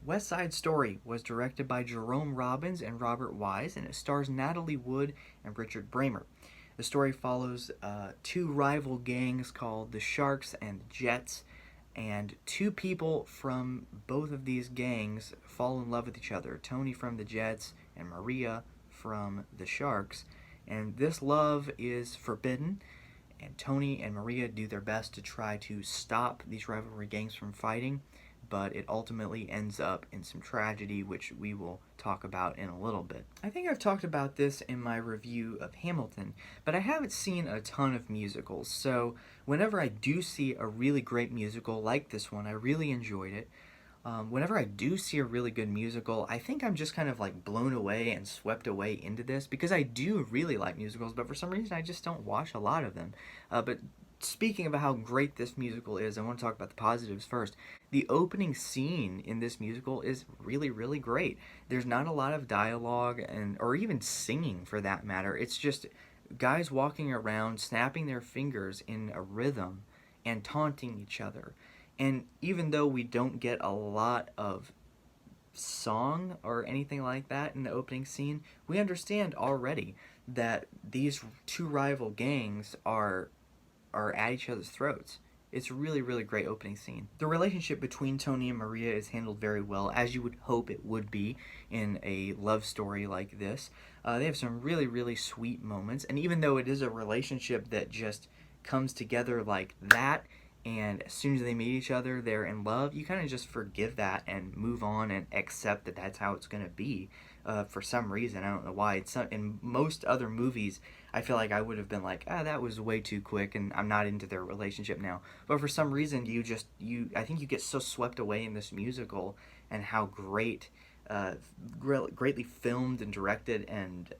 West Side Story was directed by Jerome Robbins and Robert Wise, and it stars Natalie Wood and Richard Bramer. The story follows two rival gangs called the Sharks and the Jets, and two people from both of these gangs fall in love with each other, Tony from the Jets and Maria from the Sharks. And this love is forbidden, and Tony and Maria do their best to try to stop these rivalry gangs from fighting, but it ultimately ends up in some tragedy, which we will talk about in a little bit. I think I've talked about this in my review of Hamilton, but I haven't seen a ton of musicals, so whenever I do see a really great musical like this one, I really enjoyed it. Whenever I do see a really good musical, I think I'm just kind of like blown away and swept away into this because I do really like musicals, but for some reason I just don't watch a lot of them. But speaking about how great this musical is, I want to talk about the positives first. The opening scene in this musical is really, really great. There's not a lot of dialogue or even singing for that matter. It's just guys walking around snapping their fingers in a rhythm and taunting each other. And even though we don't get a lot of song or anything like that in the opening scene, we understand already that these two rival gangs are at each other's throats. It's a really, really great opening scene. The relationship between Tony and Maria is handled very well, as you would hope it would be in a love story like this. They have some really, really sweet moments, and even though it is a relationship that just comes together like that, and as soon as they meet each other, they're in love, you kind of just forgive that and move on and accept that that's how it's going to be. For some reason, I don't know why. In most other movies, I feel like I would have been like, that was way too quick, and I'm not into their relationship now. But for some reason, I think you get so swept away in this musical and how greatly filmed and directed and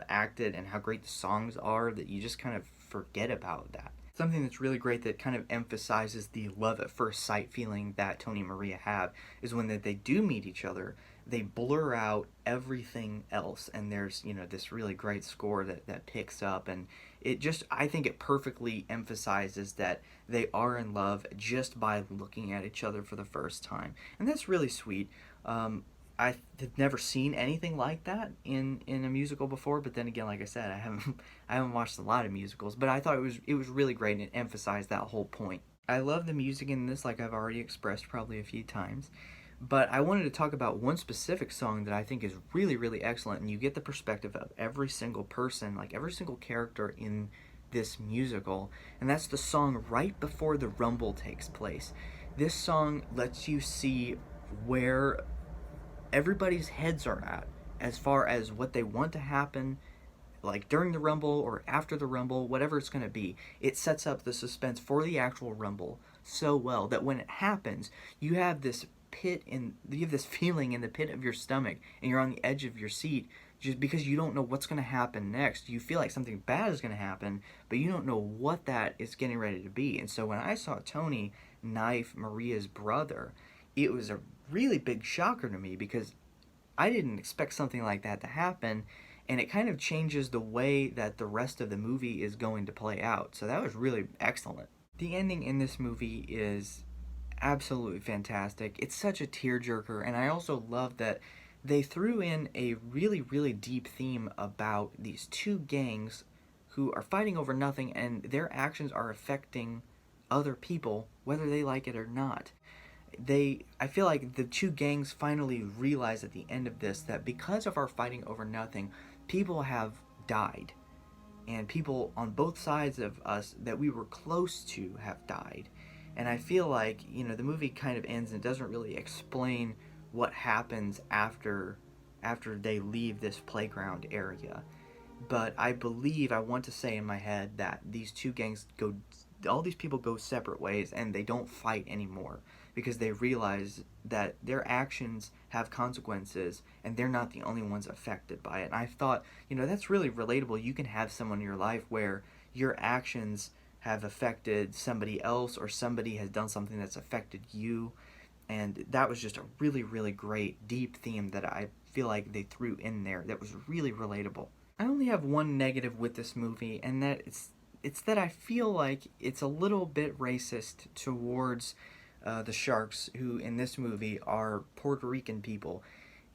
acted, and how great the songs are, that you just kind of forget about that. Something that's really great that kind of emphasizes the love at first sight feeling that Tony and Maria have is when they do meet each other, they blur out everything else, and there's this really great score that picks up, and I think it perfectly emphasizes that they are in love just by looking at each other for the first time, and that's really sweet. I've never seen anything like that in a musical before, but then again, like I said, I haven't watched a lot of musicals, but I thought it was really great, and it emphasized that whole point. I love the music in this, like I've already expressed probably a few times, but I wanted to talk about one specific song that I think is really, really excellent, and you get the perspective of every single person, like every single character in this musical, and that's the song right before the rumble takes place. This song lets you see where everybody's heads are at as far as what they want to happen, like during the rumble or after the rumble, whatever it's going to be. It sets up the suspense for the actual rumble so well that when it happens, you have this feeling in the pit of your stomach, and you're on the edge of your seat just because you don't know what's going to happen next. You feel like something bad is going to happen, but you don't know what that is getting ready to be. And so when I saw Tony knife Maria's brother, it was a really big shocker to me because I didn't expect something like that to happen, and it kind of changes the way that the rest of the movie is going to play out. So that was really excellent. The ending in this movie is absolutely fantastic. It's such a tearjerker, and I also love that they threw in a really, really deep theme about these two gangs who are fighting over nothing, and their actions are affecting other people, whether they like it or not. I feel like the two gangs finally realize at the end of this that because of our fighting over nothing, people have died, and people on both sides of us that we were close to have died. And I feel like the movie kind of ends and doesn't really explain what happens after they leave this playground area. But I want to say in my head that all these people go separate ways, and they don't fight anymore because they realize that their actions have consequences, and they're not the only ones affected by it. And I thought, that's really relatable. You can have someone in your life where your actions have affected somebody else, or somebody has done something that's affected you. And that was just a really, really great, deep theme that I feel like they threw in there that was really relatable. I only have one negative with this movie, and it's that I feel like it's a little bit racist towards the sharks, who in this movie are Puerto Rican people.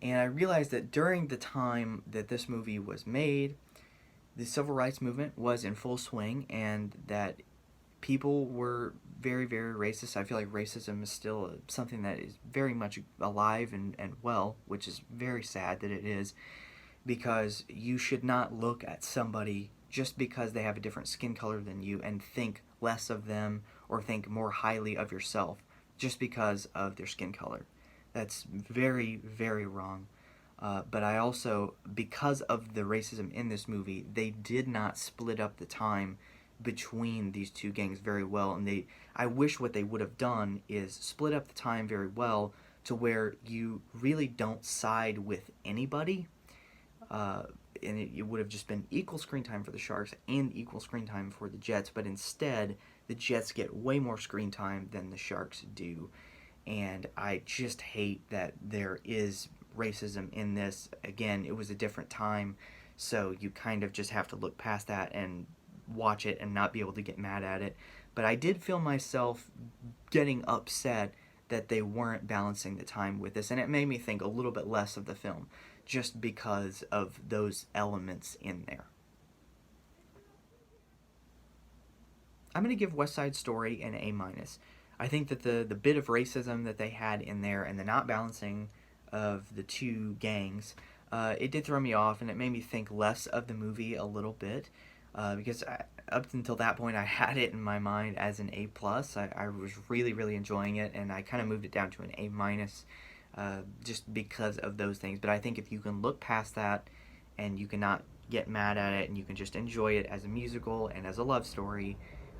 And I realized that during the time that this movie was made, the civil rights movement was in full swing, and that people were very, very racist. I feel like racism is still something that is very much alive and well, which is very sad that it is, because you should not look at somebody just because they have a different skin color than you and think less of them or think more highly of yourself just because of their skin color. That's very, very wrong. But I also, because of the racism in this movie, they did not split up the time between these two gangs very well, and I wish what they would have done is split up the time very well to where you really don't side with anybody, and it would have just been equal screen time for the Sharks and equal screen time for the Jets, but instead the Jets get way more screen time than the Sharks do, and I just hate that there is racism in this. Again, it was a different time, so you kind of just have to look past that and watch it and not be able to get mad at it. But I did feel myself getting upset that they weren't balancing the time with this, and it made me think a little bit less of the film just because of those elements in there. I'm going to give West Side Story an A-. I think that the bit of racism that they had in there and the not balancing of the two gangs, it did throw me off, and it made me think less of the movie a little bit, because up until that point I had it in my mind as an A+. I was really, really enjoying it, and I kind of moved it down to an A-, just because of those things. But I think if you can look past that and you cannot get mad at it and you can just enjoy it as a musical and as a love story,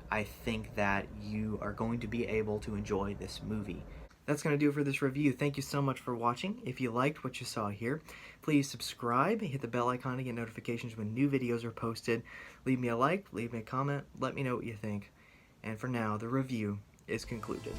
I think that you are going to be able to enjoy this movie. That's going to do it for this review. Thank you so much for watching. If you liked what you saw here, please subscribe, hit the bell icon to get notifications when new videos are posted. Leave me a like, leave me a comment, let me know what you think. And for now, the review is concluded.